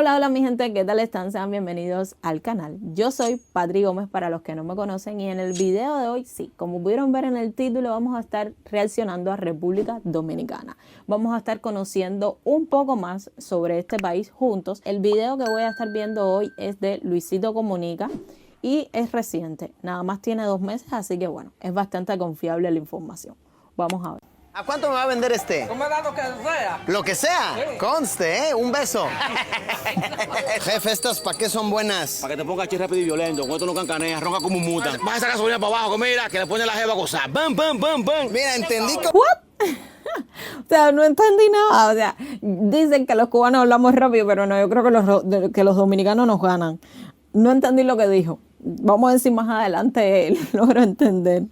Hola, hola mi gente, ¿qué tal están? Sean bienvenidos al canal. Yo soy Patri Gómez para los que no me conocen y en el video de hoy, sí, como pudieron ver en el título, vamos a estar reaccionando a República Dominicana. Vamos a estar conociendo un poco más sobre este país juntos. El video que voy a estar viendo hoy es de Luisito Comunica y es reciente, nada más tiene 2 meses, así que bueno, es bastante confiable la información. Vamos a ver. ¿A cuánto me va a vender este? Tú me das lo que sea. Lo que sea. Sí. Conste, ¿eh? Un beso. Jefe, ¿estas para qué son buenas? Para que te pongas rápido y violento, con esto no cancaneas, ronca como un muta. Vas a esa gasolina para abajo, que mira, que le pone la jeva a gozar. ¡Bam, bam, bam, bam! Mira, entendí que... ¿What? O sea, no entendí nada. O sea, dicen que los cubanos hablamos rápido, pero no, yo creo que los dominicanos nos ganan. No entendí lo que dijo. Vamos a ver si más adelante logro entender.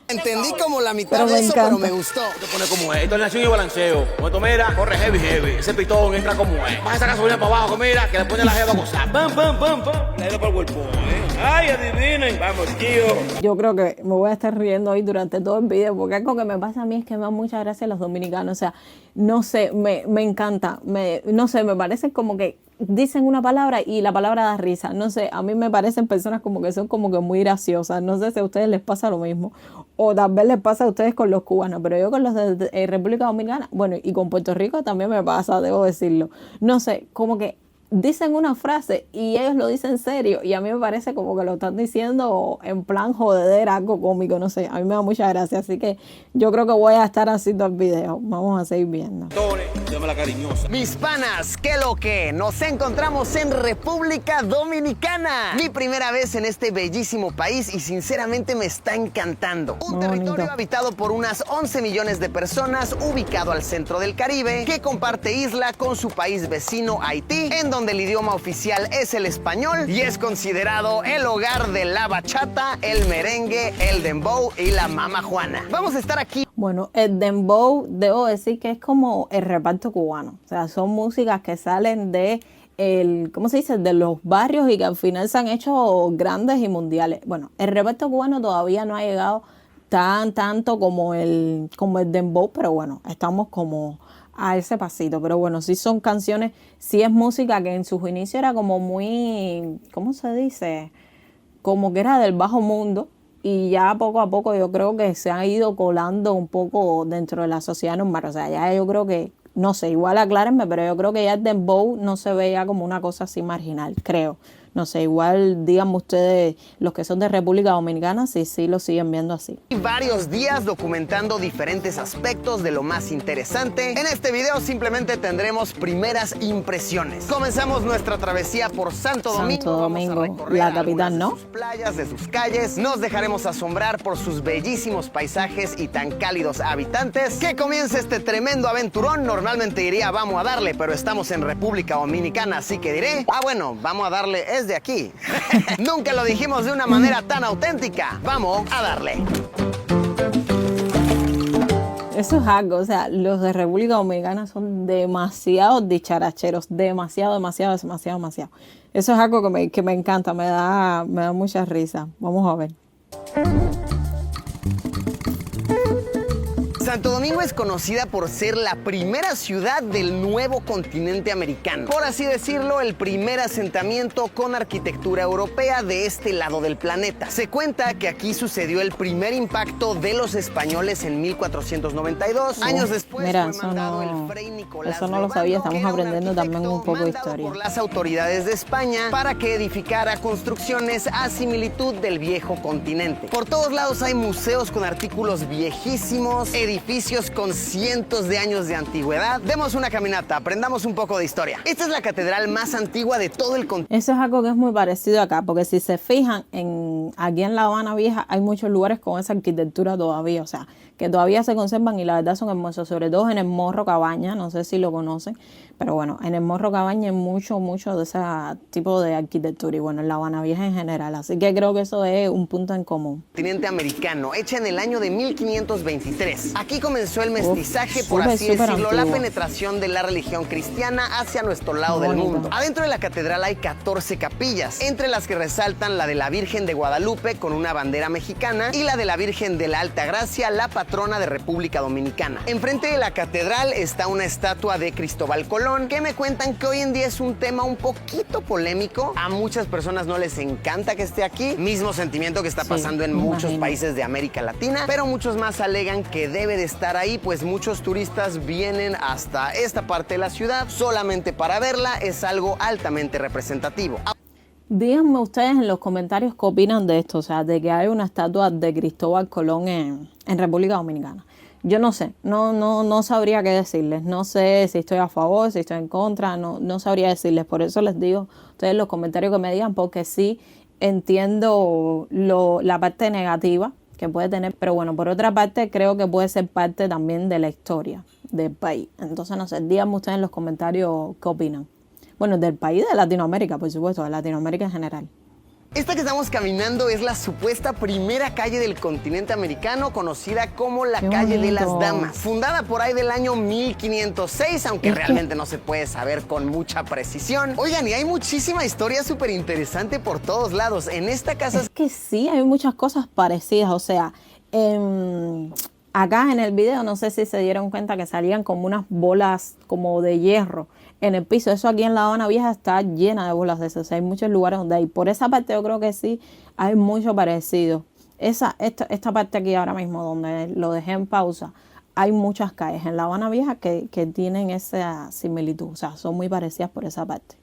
Entendí como la mitad Pero de me eso, encanta. pero me gustó. Te pone como es. Esto es nación y balanceo. Con esto, mira, corre heavy, heavy. Ese pitón entra como es. Vas a esa gasolina para abajo, que mira, que le pone la jeva a gozar. ¡Bam, bam, bam, bam! La jeva para el cuerpo, ¿eh? ¡Ay, adivinen! Vamos, tío. Yo creo que me voy a estar riendo hoy durante todo el video, porque algo que me pasa a mí es que me dan muchas gracias los dominicanos. O sea, no sé, me encanta. No sé, me parece como que dicen una palabra y la palabra da risa. No sé, a mí me parecen personas como que son como que muy graciosas. No sé si a ustedes les pasa lo mismo. O tal vez les pasa a ustedes con los cubanos. Pero yo con los de República Dominicana, bueno, y con Puerto Rico también me pasa, debo decirlo. No sé, como que dicen una frase y ellos lo dicen serio. Y a mí me parece como que lo están diciendo en plan jodedera, algo cómico. No sé, a mí me da mucha gracia. Así que yo creo que voy a estar haciendo el video. Vamos a seguir viendo. Llama la cariñosa. Mis panas, ¿qué lo que? Nos encontramos en República Dominicana. Mi primera vez en este bellísimo país y sinceramente me está encantando. Un Muy territorio bonito. habitado por unas 11 millones de personas, ubicado al centro del Caribe, que comparte isla con su país vecino Haití, en donde el idioma oficial es el español y es considerado el hogar de la bachata, el merengue, el dembow y la mama juana. Vamos a estar aquí. Bueno, el dembow, debo decir que es como el reparto cubano. O sea, son músicas que salen de ¿cómo se dice? De los barrios y que al final se han hecho grandes y mundiales. Bueno, el reparto cubano todavía no ha llegado tanto como el dembow, pero bueno, estamos como a ese pasito. Pero bueno, sí son canciones, sí es música que en sus inicios era como muy, ¿cómo se dice? Como que era del bajo mundo. Y ya poco a poco yo creo que se ha ido colando un poco dentro de la sociedad normal. O sea, ya yo creo que, no sé, igual aclárenme, pero yo creo que ya el dembow no se ve ya como una cosa así marginal, creo. No sé, igual díganme ustedes, los que son de República Dominicana, si sí lo siguen viendo así. Varios días documentando diferentes aspectos de lo más interesante. En este video simplemente tendremos primeras impresiones. Comenzamos nuestra travesía por Santo Domingo. Santo Domingo, Vamos a recorrer la algunas capital, de ¿no? sus playas, de sus calles. Nos dejaremos asombrar por sus bellísimos paisajes y tan cálidos habitantes. Que comience este tremendo aventurón. Normalmente diría vamos a darle, pero estamos en República Dominicana, así que diré, bueno, vamos a darle de aquí. Nunca lo dijimos de una manera tan auténtica. Vamos a darle. Eso es algo, o sea, los de República Dominicana son demasiado dicharacheros, demasiado. Eso es algo que me encanta, me da mucha risa. Vamos a ver. Santo Domingo es conocida por ser la primera ciudad del nuevo continente americano. Por así decirlo, el primer asentamiento con arquitectura europea de este lado del planeta. Se cuenta que aquí sucedió el primer impacto de los españoles en 1492. Años después mira, fue eso mandado no- el Fray Nicolás eso no lo Lobando, sabía, estamos que era un aprendiendo también un poco de arquitecto historia. mandado por las autoridades de España para que edificara construcciones a similitud del viejo continente. Por todos lados hay museos con artículos viejísimos, edificios con cientos de años de antigüedad. Demos una caminata, aprendamos un poco de historia. Esta es la catedral más antigua de todo el continente. Eso es algo que es muy parecido acá, porque si se fijan, aquí en La Habana Vieja hay muchos lugares con esa arquitectura todavía, o sea, que todavía se conservan y la verdad son hermosos, sobre todo en el Morro Cabaña, no sé si lo conocen, pero bueno, en el Morro Cabaña hay mucho de ese tipo de arquitectura y bueno, en La Habana Vieja en general, así que creo que eso es un punto en común. Continente americano, hecha en el año de 1523. Aquí comenzó el mestizaje, por súper, así súper decirlo, la antiguo. penetración de la religión cristiana hacia nuestro lado Muy del bonito. mundo. Adentro de la catedral hay 14 capillas, entre las que resaltan la de la Virgen de Guadalupe con una bandera mexicana y la de la Virgen de la Alta Gracia, la patrona patrona de República Dominicana. Enfrente de la catedral está una estatua de Cristóbal Colón, que me cuentan que hoy en día es un tema un poquito polémico. A muchas personas no les encanta que esté aquí, mismo sentimiento que está pasando en muchos países de América Latina, pero muchos más alegan que debe de estar ahí, pues muchos turistas vienen hasta esta parte de la ciudad solamente para verla. Es algo altamente representativo. Díganme ustedes en los comentarios qué opinan de esto, o sea, de que hay una estatua de Cristóbal Colón en República Dominicana. Yo no sé, no sabría qué decirles, no sé si estoy a favor, si estoy en contra, no sabría decirles. Por eso les digo a ustedes en los comentarios que me digan, porque sí entiendo la parte negativa que puede tener, pero bueno, por otra parte creo que puede ser parte también de la historia del país. Entonces, no sé, díganme ustedes en los comentarios qué opinan. Bueno, del país de Latinoamérica, por supuesto, de Latinoamérica en general. Esta que estamos caminando es la supuesta primera calle del continente americano, conocida como la Calle de las Damas. Fundada por ahí del año 1506, aunque realmente no se puede saber con mucha precisión. Oigan, y hay muchísima historia súper interesante por todos lados. En esta casa... Es que sí, hay muchas cosas parecidas, o sea... acá en el video, no sé si se dieron cuenta que salían como unas bolas como de hierro en el piso. Eso aquí en La Habana Vieja está llena de bolas de esas. O sea, hay muchos lugares donde hay. Por esa parte yo creo que sí hay mucho parecido. Esta parte aquí ahora mismo donde lo dejé en pausa, hay muchas calles en La Habana Vieja que tienen esa similitud. O sea, son muy parecidas por esa parte.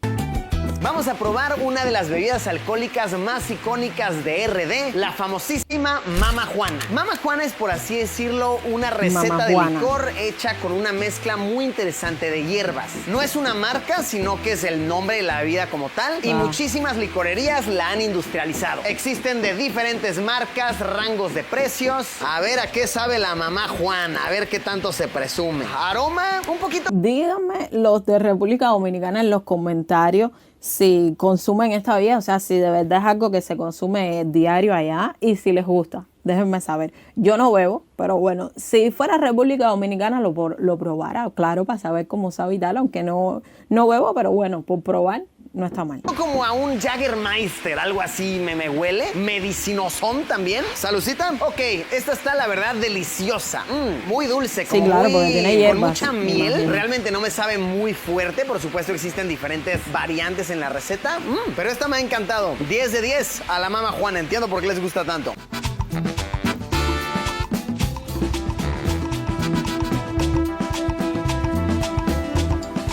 Vamos a probar una de las bebidas alcohólicas más icónicas de RD, la famosísima Mama Juana. Mama Juana es, por así decirlo, una receta de licor hecha con una mezcla muy interesante de hierbas. No es una marca, sino que es el nombre de la bebida como tal, y muchísimas licorerías la han industrializado. Existen de diferentes marcas, rangos de precios. A ver a qué sabe la Mama Juana, a ver qué tanto se presume. Aroma, un poquito... Díganme los de República Dominicana en los comentarios si consumen esta bebida, o sea, si de verdad es algo que se consume diario allá y si les gusta. Déjenme saber. Yo no bebo, pero bueno, si fuera República Dominicana lo probara, claro, para saber cómo sabe y tal, aunque no bebo, pero bueno, por probar no está mal. Como a un Jägermeister, algo así me huele. Medicinosón también. Salucita. Ok, esta está la verdad deliciosa. Muy dulce, como sí, claro, muy, porque tiene hierbas, con mucha miel. Realmente no me sabe muy fuerte. Por supuesto existen diferentes variantes en la receta. Pero esta me ha encantado. 10 de 10 a la Mama Juana. Entiendo por qué les gusta tanto.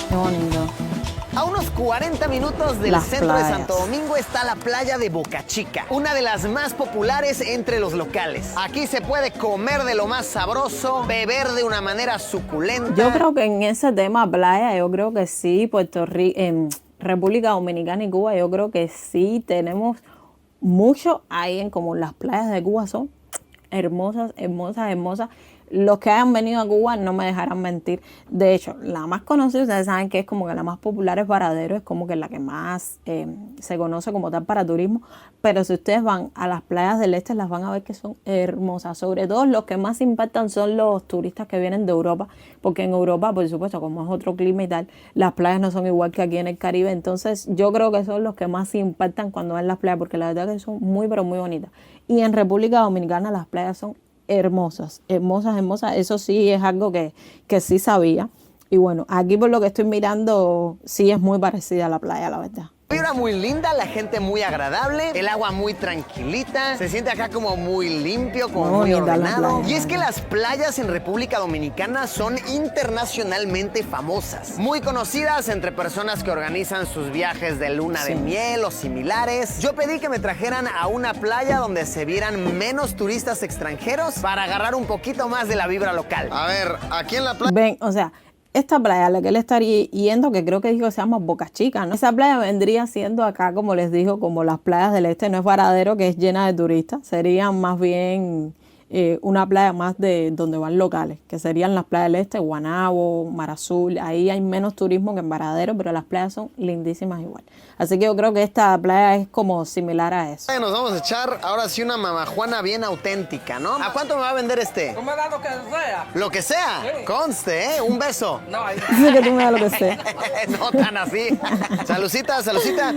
Qué bonito. A unos 40 minutos del centro de Santo Domingo está la playa de Boca Chica, una de las más populares entre los locales. Aquí se puede comer de lo más sabroso, beber de una manera suculenta. Yo creo que en ese tema playa, yo creo que sí, Puerto Rico, en República Dominicana y Cuba, yo creo que sí tenemos mucho ahí en común. Las playas de Cuba son hermosas, hermosas, hermosas. Los que hayan venido a Cuba no me dejarán mentir. De hecho, la más conocida, ustedes saben que es como que la más popular es Varadero, es como que la que más se conoce como tal para turismo. Pero si ustedes van a las playas del este, las van a ver que son hermosas. Sobre todo los que más impactan son los turistas que vienen de Europa, porque en Europa, por supuesto, como es otro clima y tal, las playas no son igual que aquí en el Caribe. Entonces yo creo que son los que más impactan cuando ven las playas, porque la verdad que son muy, pero muy bonitas. Y en República Dominicana las playas son hermosas, hermosas, hermosas. Eso sí es algo que sí sabía. Y bueno, aquí por lo que estoy mirando, sí es muy parecida a la playa, la verdad. Vibra muy linda, la gente muy agradable, el agua muy tranquilita, se siente acá como muy limpio, como muy ordenado. Y es que las playas en República Dominicana son internacionalmente famosas, muy conocidas entre personas que organizan sus viajes de luna de miel o similares. Yo pedí que me trajeran a una playa donde se vieran menos turistas extranjeros para agarrar un poquito más de la vibra local. A ver, aquí en la playa... Ven, o sea... Esta playa a la que él estaría yendo, que creo que dijo que se llama Boca Chica, ¿no? Esa playa vendría siendo acá, como les digo, como las playas del este. No es Varadero, que es llena de turistas. Serían más bien una playa más de donde van locales, que serían las playas del este, Guanabo, Mar Azul. Ahí hay menos turismo que en Varadero, pero las playas son lindísimas igual. Así que yo creo que esta playa es como similar a eso. Nos vamos a echar ahora sí una mamajuana bien auténtica, ¿no? ¿A cuánto me va a vender este? Tú me das lo que sea. Lo que sea. Sí. Conste, ¿eh? Un beso. No, dice que tú me das lo que sea. No tan así. Salucita, salucita.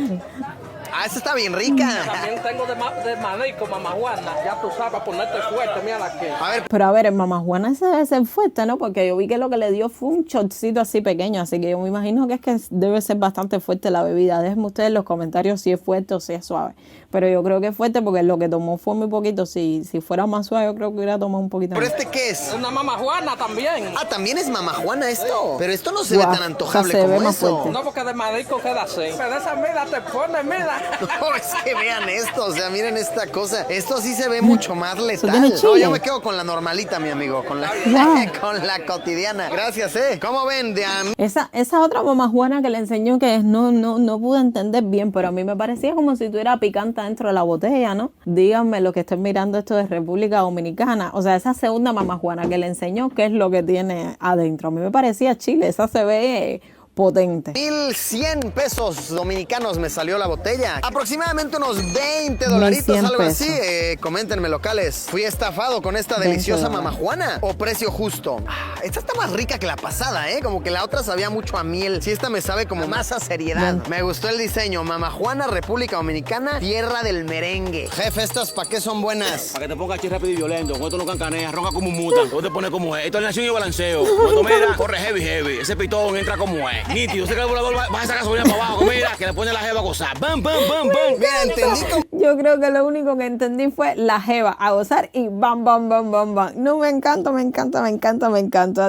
Ah, esta está bien rica. También tengo de marisco, mamá Juana. Ya tú sabes, para ponerte fuerte, mira aquí. A ver, Pero a ver, el mamá Juana ese debe ser fuerte, ¿no? Porque yo vi que lo que le dio fue un shotcito así pequeño, así que yo me imagino que es que debe ser bastante fuerte la bebida. Déjenme ustedes en los comentarios si es fuerte o si es suave. Pero yo creo que es fuerte porque lo que tomó fue muy poquito. Si fuera más suave, yo creo que hubiera tomado un poquito ¿pero más. este qué es? Una mamá Juana también. Ah, también es mamá Juana esto. Pero esto no se ve Guau, tan antojable o sea, se ve como más eso. fuerte. No, porque de marisco queda así. Pero esa mira te pone, mira. No, es que vean esto, o sea, miren esta cosa. Esto sí se ve mucho más letal. tiene No, chile. yo me quedo con la normalita, mi amigo, con la, Wow. con la cotidiana. Gracias, ¿Cómo ven? De a mí Esa otra mamá Juana que le enseñó que no pude entender bien, pero a mí me parecía como si tuviera picante dentro de la botella, ¿no? Díganme lo que estén mirando esto de República Dominicana. O sea, esa segunda mamá Juana que le enseñó qué es lo que tiene adentro. A mí me parecía chile, esa se ve potente. 1,100 pesos dominicanos me salió la botella. Aproximadamente unos 20 dolaritos, 1,100 algo así. pesos. Coméntenme, locales. ¿Fui estafado con esta 20 deliciosa dólares. mamá Juana? ¿O precio justo? Esta está más rica que la pasada, Como que la otra sabía mucho a miel. Sí, esta me sabe como más a seriedad. Bueno. Me gustó el diseño. Mamá Juana, República Dominicana, tierra del merengue. Jefe, ¿estas para qué son buenas? Para que te pongas chi rápido y violento. Con esto no cancaneas, ronca como un mutan. Tú te pones como es. Esto es nación y balanceo. Cuando mira, corre heavy. Ese pitón entra como es. Nítido. Ese carburador va a sacar gasolina para abajo. Mira, que le pone la jeva a gozar. ¡Bam! Mira, entendí como... Yo creo que lo único que entendí fue la jeva a gozar y bam, bam, bam, bam, bam. No, me encanta.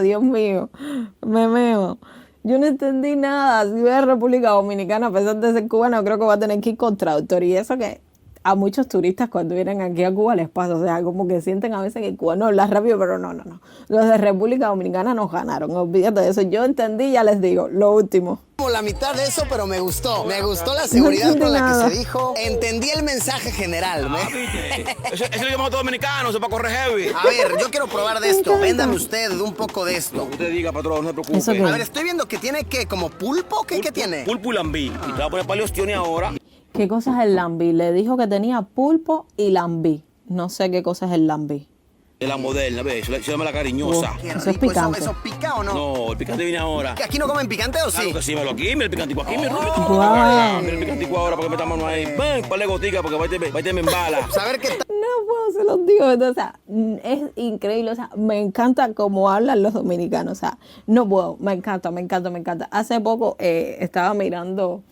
Dios mío, me meo. Yo no entendí nada. Si voy a República Dominicana, a pesar de ser cubana, creo que va a tener que ir con traductor. Y eso que a muchos turistas cuando vienen aquí a Cuba les pasa. O sea, como que sienten a veces que el cubano habla rápido, pero no. Los de República Dominicana nos ganaron. Olvídate de eso. Yo entendí, ya les digo, lo último. la mitad de eso, pero me gustó. Me gustó la seguridad con la que se dijo. Entendí el mensaje general. Eso lo llamamos todo dominicano, eso es para correr heavy. A ver, yo quiero probar de esto. Véndame usted un poco de esto. Usted diga, patrón, no se preocupe. ¿Eso qué? A ver, estoy viendo que tiene, ¿qué? ¿Como pulpo? ¿Qué tiene? Pulpo y lambí. Y te voy a poner paleostione ahora. ¿Qué cosa es el lambí? Le dijo que tenía pulpo y lambí. No sé qué cosa es el lambí. De la moderna, ¿ves? Se llama la cariñosa. Qué Eso es rico. picante. ¿Eso pica o no? No, el picante viene ahora. ¿Que aquí no comen picante o sí? Claro que sí, me lo aquí, mira el picantico aquí, mi rubio. Guau. Mira el picantico ahora para que metamos mano ahí. Ven, ponle gotica porque va y te me embala. Saber qué tal. No puedo, se los digo. O sea, es increíble. O sea, me encanta cómo hablan los dominicanos. O sea, no puedo. Me encanta. Hace poco estaba mirando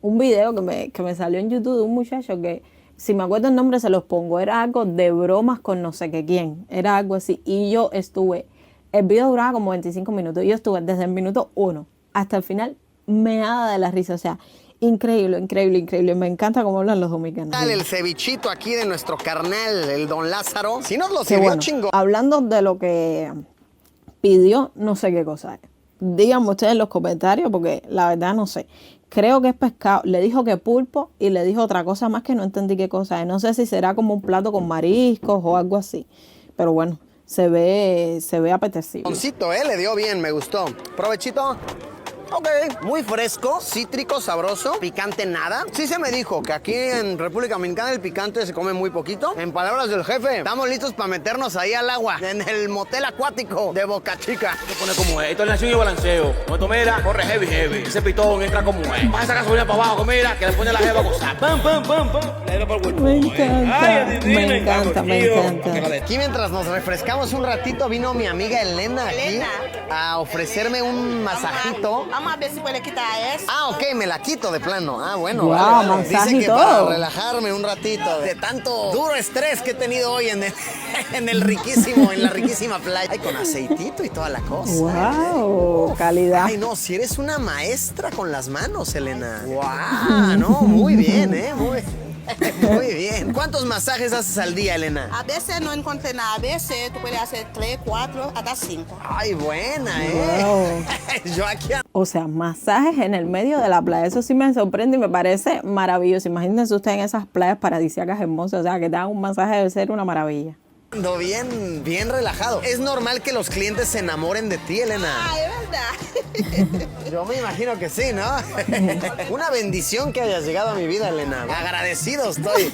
un video que me salió en YouTube de un muchacho que, si me acuerdo el nombre, se los pongo. Era algo de bromas con no sé qué quién. Era algo así. Y yo estuve, el video duraba como 25 minutos. Y yo estuve desde el minuto 1 hasta el final meada de la risa. O sea, increíble. Me encanta cómo hablan los dominicanos. El cevichito aquí de nuestro carnal, el don Lázaro. Si nos lo Qué sirvió bueno. chingón. Hablando de lo que pidió, no sé qué cosa es. Díganme ustedes en los comentarios porque la verdad no sé. Creo que es pescado. Le dijo que pulpo y le dijo otra cosa más que no entendí qué cosa es. No sé si será como un plato con mariscos o algo así. Pero bueno, se ve apetecible. Moncito, le dio bien, me gustó. Provechito. Ok, muy fresco, cítrico, sabroso, picante nada. Sí se me dijo que aquí en República Dominicana el picante se come muy poquito. En palabras del jefe, estamos listos para meternos ahí al agua, en el motel acuático de Boca Chica. Te pone como es. Esto es nación y balanceo. Cuando mira, corre heavy. Ese pitón entra como es. Vas a sacar gasolina para abajo, mira, que le pone la jeva a gozar. ¡Pam! Le da por el cuerpo. Me encanta, Ay, adivinen. me encanta, Vamos, me tío. encanta. Pa' que la dé. Aquí mientras nos refrescamos un ratito, vino mi amiga Elena aquí a ofrecerme un masajito. Vamos a ver si puede quitar eso. Ah, ok, me la quito de plano. Ah, bueno. Guau, vale. masaje Dice y que todo. para relajarme un ratito de tanto duro estrés que he tenido hoy en la riquísima playa. Ay, con aceitito y toda la cosa. ¡Wow! Calidad. Ay, no, si eres una maestra con las manos, Elena. ¡Wow! No, muy bien, muy bien. ¿Cuántos masajes haces al día, Elena? A veces no encontré nada. A veces tú puedes hacer 3, 4, hasta 5. Ay, buena, Wow. Yo aquí O sea, masajes en el medio de la playa. Eso sí me sorprende y me parece maravilloso. Imagínense ustedes en esas playas paradisíacas hermosas. O sea, que te hagan un masaje debe ser una maravilla. ando bien relajado. Es normal que los clientes se enamoren de ti, Elena. Ah, es verdad. Yo me imagino que sí, ¿no? Una bendición que hayas llegado a mi vida, Elena. Agradecido estoy.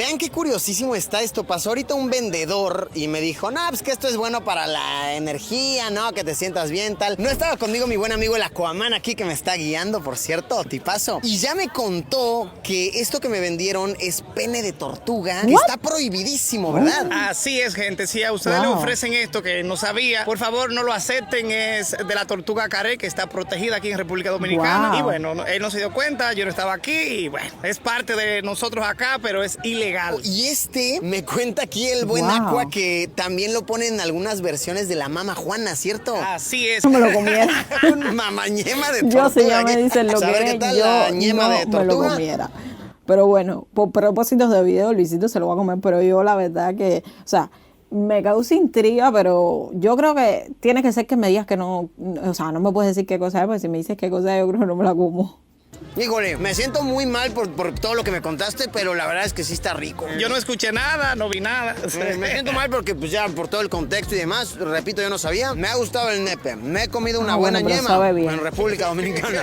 Vean qué curiosísimo está esto. Pasó ahorita un vendedor y me dijo, no, pues que esto es bueno para la energía, ¿no? Que te sientas bien, tal. No estaba conmigo mi buen amigo el Aquaman aquí que me está guiando, por cierto, tipazo. Y ya me contó que esto que me vendieron es pene de tortuga, que está prohibidísimo, ¿verdad? Así es, gente. Si a ustedes le ofrecen esto que no sabía, por favor no lo acepten. Es de la tortuga carey, que está protegida aquí en República Dominicana. Y bueno, él no se dio cuenta, yo no estaba aquí y bueno, es parte de nosotros acá, pero es ilegal. Y me cuenta aquí el buen Aqua que también lo ponen en algunas versiones de la Mama Juana, ¿cierto? Así es. No me lo comiera. Mamañema de tortuga. Yo si ya me dicen lo ¿Saber que qué tal yo la ñema no de tortuga? me lo comiera. Pero bueno, por propósitos de video, Luisito se lo va a comer, pero yo la verdad que, o sea, me causa intriga, pero yo creo que tiene que ser que me digas que no, o sea, no me puedes decir qué cosa es, porque si me dices qué cosa es, yo creo que no me la como. Híjole, me siento muy mal por todo lo que me contaste, pero la verdad es que sí está rico. Yo no escuché nada, no vi nada. Me siento mal porque pues ya por todo el contexto y demás, repito, yo no sabía. Me ha gustado el nepe, me he comido una buena bueno, pero ñema sabe bien. en República Dominicana.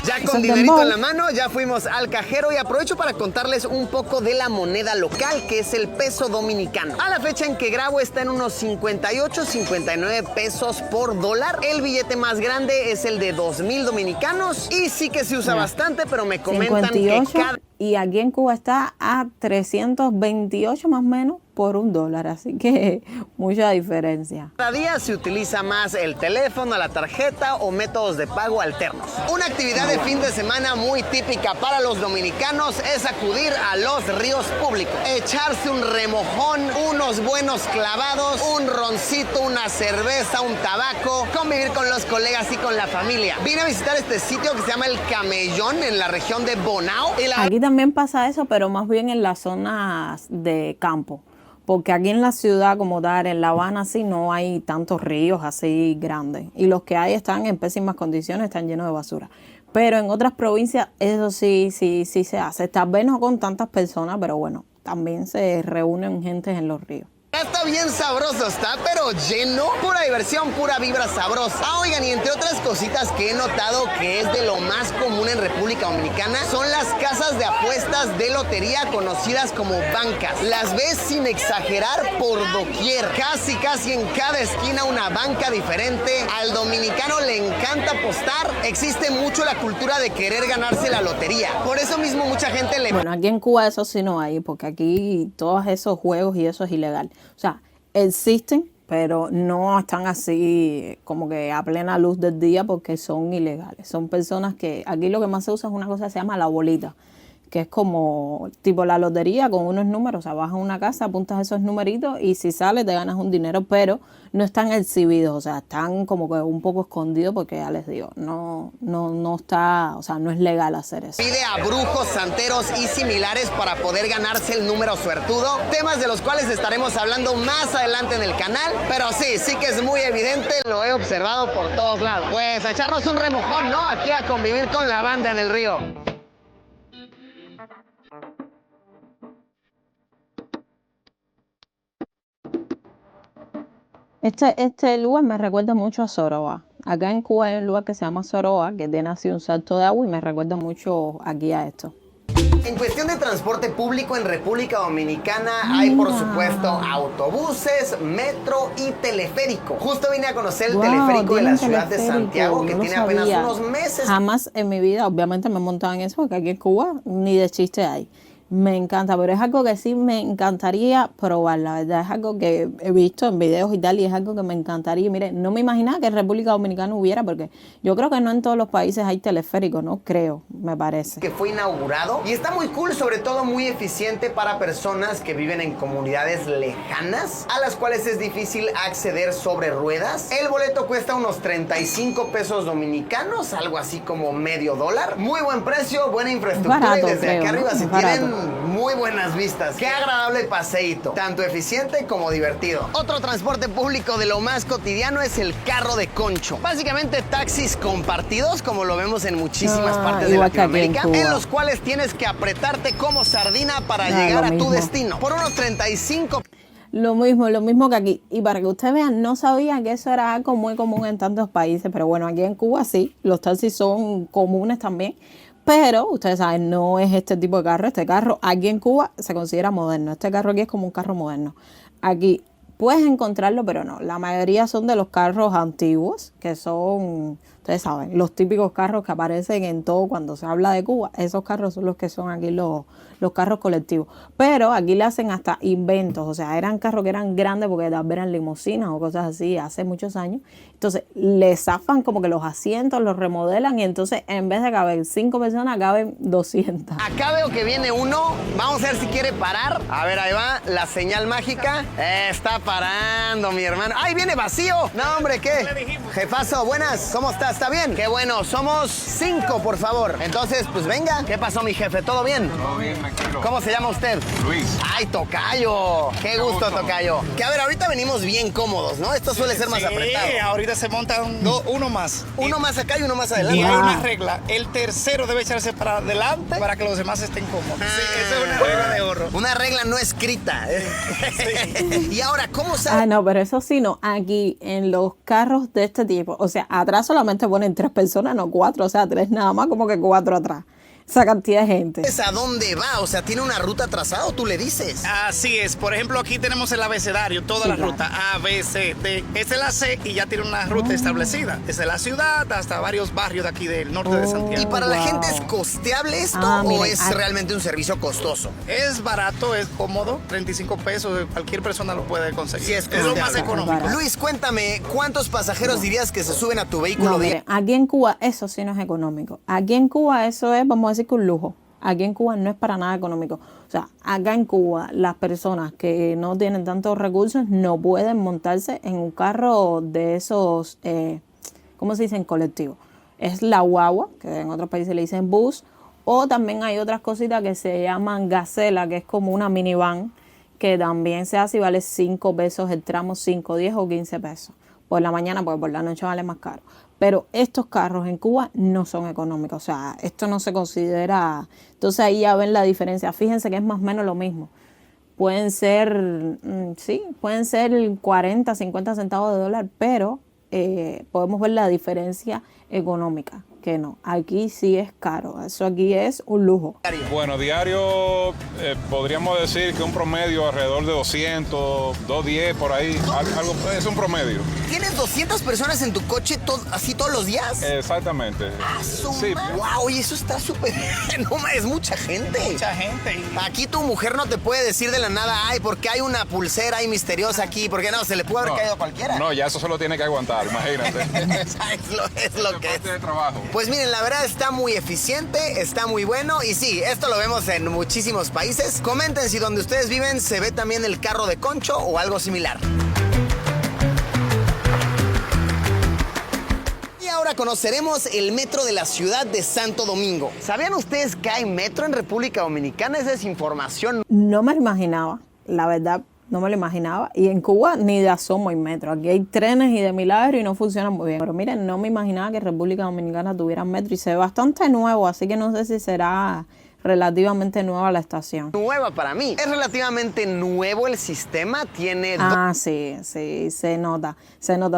Ya con dinerito en la mano, ya fuimos al cajero y aprovecho para contarles un poco de la moneda local, que es el peso dominicano. A la fecha en que grabo está en unos 58, 59 pesos por dólar. El billete más grande es el de 2,000 dominicanos y sí que se usa bastante, pero me comentan 58, que cada... y aquí en Cuba está a 328 más o menos por $1, así que mucha diferencia. Cada día se utiliza más el teléfono, la tarjeta o métodos de pago alternos. Una actividad de fin de semana muy típica para los dominicanos es acudir a los ríos públicos, echarse un remojón, unos buenos clavados, un roncito, una cerveza, un tabaco, convivir con los colegas y con la familia. Vine a visitar este sitio que se llama El Camellón en la región de Bonao. Aquí también pasa eso, pero más bien en las zonas de campo. Porque aquí en la ciudad como tal, en La Habana, sí, no hay tantos ríos así grandes. Y los que hay están en pésimas condiciones, están llenos de basura. Pero en otras provincias eso sí se hace. Tal vez no con tantas personas, pero bueno, también se reúnen gente en los ríos. Está bien sabroso, está, pero lleno. Pura diversión, pura vibra sabrosa. Ah, oigan, y entre otras cositas que he notado que es de lo más común en República Dominicana son las casas de apuestas de lotería conocidas como bancas. Las ves sin exagerar por doquier. Casi en cada esquina una banca diferente. Al dominicano le encanta apostar. Existe mucho la cultura de querer ganarse la lotería. Por eso mismo mucha gente le... Bueno, aquí en Cuba eso sí no hay, porque aquí todos esos juegos y eso es ilegal. O sea, existen, pero no están así como que a plena luz del día porque son ilegales. Son personas que aquí lo que más se usa es una cosa que se llama la bolita, que es como tipo la lotería con unos números. O sea, vas a una casa, apuntas esos numeritos y si sale te ganas un dinero, pero no están exhibidos, o sea, están como que un poco escondidos porque ya les digo, no está, o sea, no es legal hacer eso. Pide a brujos, santeros y similares para poder ganarse el número suertudo, temas de los cuales estaremos hablando más adelante en el canal, pero sí que es muy evidente, lo he observado por todos lados. Pues a echarnos un remojón, ¿no? Aquí a convivir con la banda en el río. Este lugar me recuerda mucho a Soroa. Acá en Cuba hay un lugar que se llama Soroa, que tiene así un salto de agua y me recuerda mucho aquí a esto. En cuestión de transporte público en República Dominicana hay por supuesto autobuses, metro y teleférico. Justo vine a conocer el teleférico de la ciudad de Santiago que tiene apenas unos meses. Jamás en mi vida, obviamente me he montado en eso porque aquí en Cuba ni de chiste hay. Me encanta, pero es algo que sí me encantaría probar, la verdad. Es algo que he visto en videos y tal, y es algo que me encantaría. Mire, no me imaginaba que en República Dominicana hubiera, porque yo creo que no en todos los países hay teleféricos, ¿no? Creo, me parece. Que fue inaugurado y está muy cool, sobre todo muy eficiente para personas que viven en comunidades lejanas, a las cuales es difícil acceder sobre ruedas. El boleto cuesta unos 35 pesos dominicanos, algo así como medio $1. Muy buen precio, buena infraestructura Barato, y desde creo, acá arriba ¿no? si Barato. tienen muy buenas vistas. Qué agradable paseíto, tanto eficiente como divertido. Otro transporte público de lo más cotidiano es el carro de concho. Básicamente taxis compartidos, como lo vemos en muchísimas partes de Latinoamérica, en los cuales tienes que apretarte como sardina para llegar a tu destino. Por unos 35. Lo mismo que aquí. Y para que ustedes vean, no sabía que eso era algo muy común en tantos países, pero bueno, aquí en Cuba sí, los taxis son comunes también. Pero, ustedes saben, no es este tipo de carro. Este carro aquí en Cuba se considera moderno. Este carro aquí es como un carro moderno. Aquí puedes encontrarlo, pero no. La mayoría son de los carros antiguos, que son, ustedes saben, los típicos carros que aparecen en todo cuando se habla de Cuba. Esos carros son los que son aquí los carros colectivos. Pero aquí le hacen hasta inventos. O sea, eran carros que eran grandes porque tal vez eran limusinas o cosas así hace muchos años. Entonces, le zafan como que los asientos, los remodelan y entonces en vez de caber 5 personas, caben 200. Acá veo que viene uno. Vamos a ver si quiere parar. A ver, ahí va la señal mágica. Está parando, mi hermano. ¡Ay, viene vacío! No, hombre, ¿qué? Jefazo, buenas. ¿Cómo está? ¿Está bien? Qué bueno. Somos 5, por favor. Entonces, pues venga. ¿Qué pasó, mi jefe? ¿Todo bien? Todo bien, tranquilo. ¿Cómo se llama usted? Luis. ¡Ay, tocayo! ¡Qué gusto, tocayo! Que a ver, ahorita venimos bien cómodos, ¿no? Esto suele ser más Sí, apretado. ahorita se montan uno más. Uno más acá y uno más Y adelante. hay una regla, el tercero debe echarse para adelante para que los demás estén cómodos. Sí, esa es una regla de oro. Una regla no escrita. Y ahora, ¿cómo sabe? Ah, no, pero eso sí, no. Aquí en los carros de este tipo, o sea, atrás solamente ponen 3 personas, no 4, o sea, 3 nada más, como que 4 atrás. Esa cantidad de gente. ¿A dónde va? O sea, ¿tiene una ruta trazada o tú le dices? Así es, por ejemplo, aquí tenemos el abecedario, toda Sí, la claro. ruta A, B, C, D. Esta es la C y ya tiene una ruta establecida. Desde la ciudad hasta varios barrios de aquí del norte de ¿Y Santiago. para la Wow. gente es costeable esto o Miren, es realmente un servicio costoso? Es barato, es cómodo, 35 pesos, cualquier persona lo puede conseguir. Sí, es es lo más costeable. económico. Barato. Luis, cuéntame, ¿cuántos pasajeros dirías que se suben a tu vehículo No, diario? miren, aquí en Cuba eso sí no es económico. Aquí en Cuba eso es, vamos a decir que un lujo. Aquí en Cuba no es para nada económico. O sea, acá en Cuba las personas que no tienen tantos recursos no pueden montarse en un carro de esos, ¿cómo se dicen? Colectivos. Es la guagua, que en otros países le dicen bus, o también hay otras cositas que se llaman gacela, que es como una minivan, que también se hace y vale 5 pesos el tramo, 5, 10 o 15 pesos. Por la mañana, porque por la noche vale más caro. Pero estos carros en Cuba no son económicos, o sea, esto no se considera. Entonces ahí ya ven la diferencia. Fíjense que es más o menos lo mismo. Pueden ser, pueden ser 40, 50 centavos de dólar, pero podemos ver la diferencia económica, que no. Aquí sí es caro, eso aquí es un lujo. Bueno, diario podríamos decir que un promedio alrededor de 200, 210 por ahí. Algo, es un promedio. ¿Tienes 200 personas en tu coche así todos los días? Exactamente. Sí. ¡Wow! Y eso está súper... No, es mucha gente. Mucha gente. Aquí tu mujer no te puede decir de la nada, ay, porque hay una pulsera ahí misteriosa aquí, porque no, se le puede haber caído a cualquiera. No, ya eso se lo tiene que aguantar, imagínate. es lo que es. Parte de trabajo. Pues miren, la verdad está muy eficiente, está muy bueno y sí, esto lo vemos en muchísimos países. Comenten si donde ustedes viven se ve también el carro de concho o algo similar. Y ahora conoceremos el metro de la ciudad de Santo Domingo. ¿Sabían ustedes que hay metro en República Dominicana? Esa es información. No me lo imaginaba, la verdad, no me lo imaginaba. Y en Cuba ni de asomo hay metro. Aquí hay trenes y de milagro y no funcionan muy bien. Pero miren, no me imaginaba que República Dominicana tuviera metro y se ve bastante nuevo, así que no sé si será relativamente nueva la estación. Nueva para mí. Es relativamente nuevo el sistema, tiene... Sí, se nota,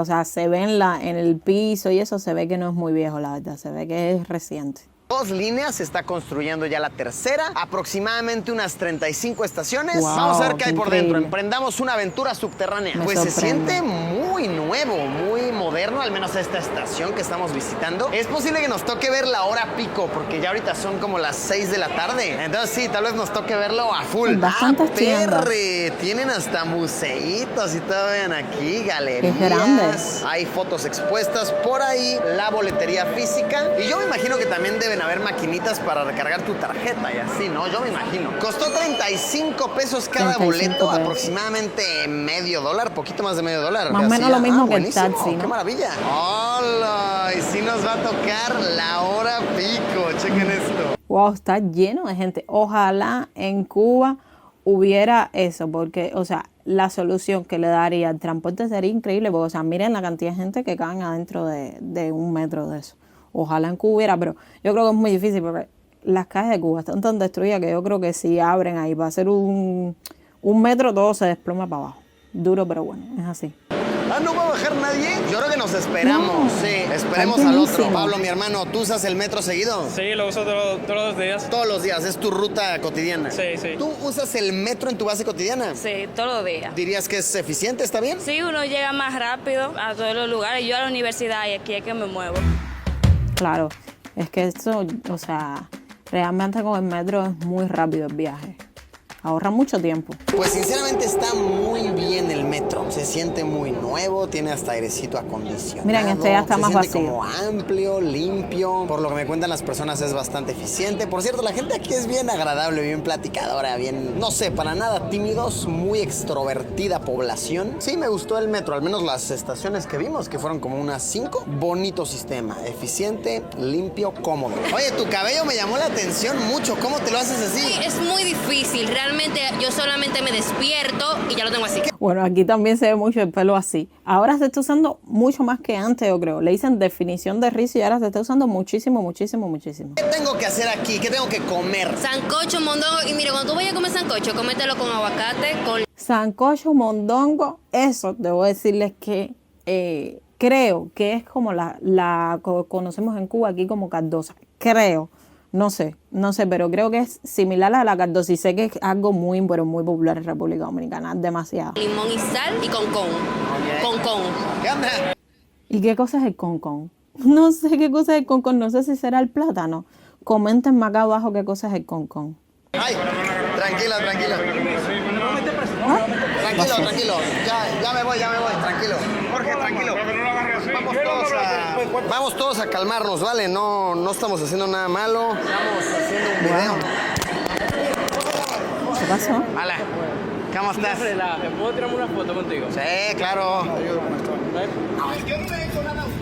o sea, se ve en el piso y eso se ve que no es muy viejo, la verdad, se ve que es reciente. 2 líneas, se está construyendo ya la tercera, aproximadamente unas 35 estaciones. Wow, Vamos a ver qué hay por increíble. dentro. Emprendamos una aventura subterránea. Me Pues se sorprende. siente muy nuevo, muy moderno, al menos esta estación que estamos visitando. Es posible que nos toque ver la hora pico, porque ya ahorita son como las 6 de la tarde. Entonces sí, tal vez nos toque verlo a full. Hay bastantes tiendas. perre, tienen hasta museitos y todo, vean aquí, galerías. Qué grandes. Hay fotos expuestas por ahí, la boletería física. Y yo me imagino que también deben haber maquinitas para recargar tu tarjeta y así, ¿no? Yo me imagino. Costó 35 pesos cada 35 boleto, pesos. aproximadamente $0.50, poquito más de $0.50. Más o menos Así, lo mismo que el buenísimo, taxi, ¿no? ¡Qué maravilla! ¡Hola! Y sí nos va a tocar la hora pico. Chequen esto. Wow, está lleno de gente. Ojalá en Cuba hubiera eso, porque, o sea, la solución que le daría al transporte sería increíble, porque, o sea, miren la cantidad de gente que caen adentro de un metro de eso. Ojalá en Cuba hubiera, pero yo creo que es muy difícil porque las calles de Cuba están tan destruidas que yo creo que si abren ahí va a ser un metro, todo se desploma para abajo. Duro, pero bueno, es así. Ah, ¿no va a bajar nadie? Yo creo que nos esperamos. No, Sí, esperemos está al otro. buenísimo. Pablo, mi hermano, ¿tú usas el metro seguido? Sí, lo uso todos los días. Todos los días, es tu ruta cotidiana. Sí, sí. ¿Tú usas el metro en tu base cotidiana? Sí, todos los días. ¿Dirías que es eficiente? ¿Está bien? Sí, uno llega más rápido a todos los lugares. Yo a la universidad y aquí es que me muevo. Claro, es que eso, o sea, realmente con el metro es muy rápido el viaje. Ahorra mucho tiempo. Pues sinceramente está muy bien el metro. Se siente muy nuevo, tiene hasta airecito acondicionado. Miren, este ya está se más siente vacío. como amplio, limpio. Por lo que me cuentan las personas es bastante eficiente. Por cierto, la gente aquí es bien agradable, bien platicadora, bien, no sé, para nada tímidos, muy extrovertida población. Sí, me gustó el metro, al menos las estaciones que vimos, que fueron como unas 5. Bonito sistema, eficiente, limpio, cómodo. Oye, tu cabello me llamó la atención mucho. ¿Cómo te lo haces así? Es muy difícil, realmente yo solamente me despierto y ya lo tengo así. Bueno, aquí también se ve mucho el pelo así. Ahora se está usando mucho más que antes, yo creo. Le dicen definición de rizo y ahora se está usando muchísimo, muchísimo, muchísimo. ¿Qué tengo que hacer aquí? ¿Qué tengo que comer? Sancocho, mondongo, y mire, cuando tú vayas a comer sancocho, cómetelo con aguacate, con Sancocho, mondongo, eso debo decirles que creo que es como la que conocemos en Cuba aquí como cardosa. Creo. No sé, pero creo que es similar a la cardosa y sé que es algo muy, pero muy popular en República Dominicana, demasiado. limón y sal y con. Con. ¿Qué onda? ¿Y qué cosa es el concón? No sé qué cosa es el concón, no sé si será el plátano. Coméntenme acá abajo qué cosa es el concón. Ay, tranquilo. ¿Ah? Tranquilo. Ya me voy, tranquilo. Jorge, tranquilo. Vamos todos a calmarnos, ¿vale? No estamos haciendo nada malo. Estamos haciendo un video. ¿Qué pasó? Hola, ¿cómo estás? ¿Puedo tirarme una foto contigo? Sí, claro.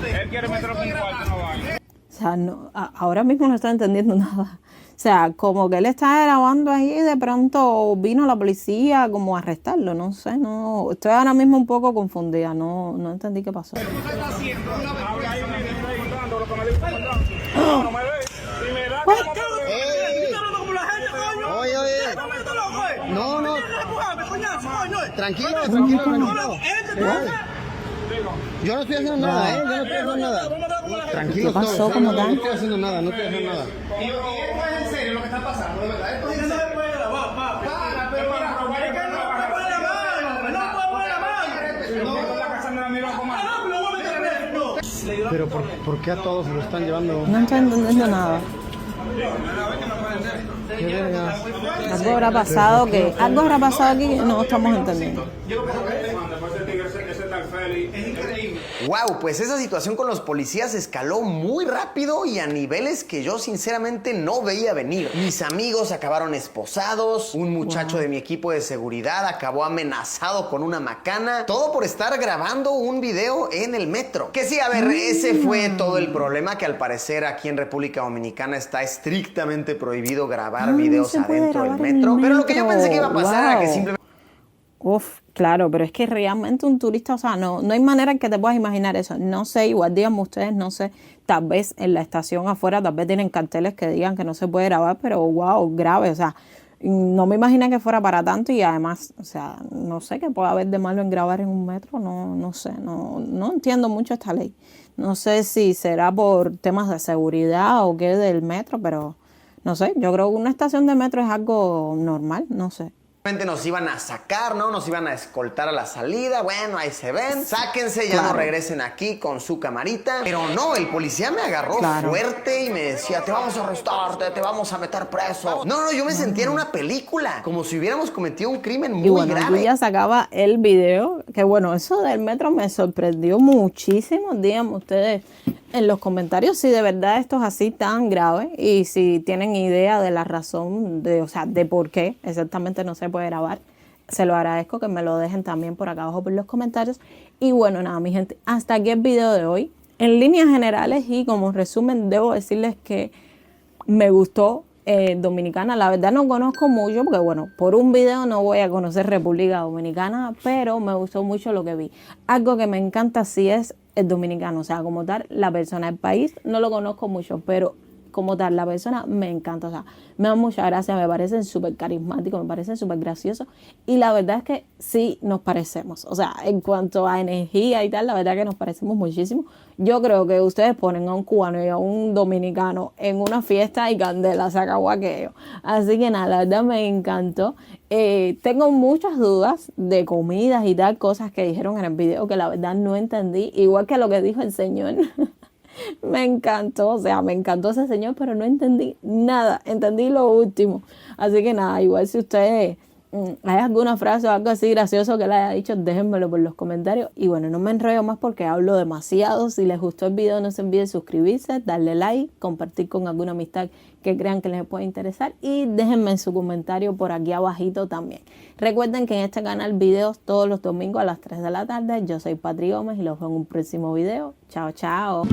Él quiere meterlo con cuarto, no vale. O sea, no, ahora mismo no estoy entendiendo nada. O sea, como que él está grabando ahí y de pronto vino la policía como a arrestarlo, no sé, no. Estoy ahora mismo un poco confundida, no entendí qué pasó. Oye. No. Tranquilo. Yo no estoy haciendo nada, Tranquilo. ¿Qué pasó como tal? No estoy haciendo nada. ¿Es en serio lo que está pasando, de verdad? Esto es en serio. Pero ¿por qué a todos se lo están llevando? No estoy entendiendo nada. Algo habrá pasado aquí que no estamos entendiendo. Wow, pues esa situación con los policías escaló muy rápido y a niveles que yo sinceramente no veía venir. Mis amigos acabaron esposados, un muchacho de mi equipo de seguridad acabó amenazado con una macana, todo por estar grabando un video en el metro. Que sí, a ver, ese fue todo el problema, que al parecer aquí en República Dominicana está estrictamente prohibido grabar videos no se puede adentro del grabar en el metro. Pero lo que yo metro. pensé que iba a pasar era que Wow. simplemente... Uf, claro, pero es que realmente un turista, o sea, no hay manera en que te puedas imaginar eso. No sé, igual díganme ustedes, no sé, tal vez en la estación afuera, tal vez tienen carteles que digan que no se puede grabar, pero wow, grave, o sea, no me imaginé que fuera para tanto y además, o sea, no sé qué puede haber de malo en grabar en un metro, no sé, no entiendo mucho esta ley. No sé si será por temas de seguridad o qué del metro, pero no sé, yo creo que una estación de metro es algo normal, no sé. Nos iban a sacar, ¿no? Nos iban a escoltar a la salida. Bueno, ahí se ven. Sáquense, ya Claro. no regresen aquí con su camarita. Pero no, el policía me agarró fuerte y me decía, te vamos a arrestar, te vamos a meter preso. No, yo me sentía en una película. Como si hubiéramos cometido un crimen muy Y bueno, yo grave. ya sacaba el video, que bueno, eso del metro me sorprendió muchísimo. Díganme ustedes en los comentarios si de verdad esto es así tan grave y si tienen idea de la razón, o sea, de por qué exactamente no se puede grabar. Se lo agradezco que me lo dejen también por acá abajo por los comentarios. Y bueno, nada, mi gente, hasta aquí el video de hoy. En líneas generales y como resumen, debo decirles que me gustó Dominicana. La verdad no conozco mucho porque bueno, por un video no voy a conocer República Dominicana, pero me gustó mucho lo que vi. Algo que me encanta sí es el dominicano, o sea, como tal, la persona del país no lo conozco mucho, pero como tal, la persona me encanta, o sea, me da mucha gracia, me parecen súper carismáticos, me parecen súper graciosos y la verdad es que sí nos parecemos, o sea, en cuanto a energía y tal, la verdad que nos parecemos muchísimo. Yo creo que ustedes ponen a un cubano y a un dominicano en una fiesta y candela, se acabó aquello. Así que nada, la verdad me encantó. Tengo muchas dudas de comidas y tal, cosas que dijeron en el video que la verdad no entendí, igual que lo que dijo el señor. Me encantó, o sea, me encantó ese señor, pero no entendí nada, entendí lo último. Así que nada, igual si ustedes hay alguna frase o algo así gracioso que le haya dicho, déjenmelo por los comentarios. Y bueno, no me enrollo más porque hablo demasiado. Si les gustó el video, no se olviden suscribirse, darle like, compartir con alguna amistad que crean que les puede interesar y déjenme su comentario por aquí abajito también. Recuerden que en este canal videos todos los domingos a las 3 de la tarde. Yo soy Patri Gómez y los veo en un próximo video. Chao, chao.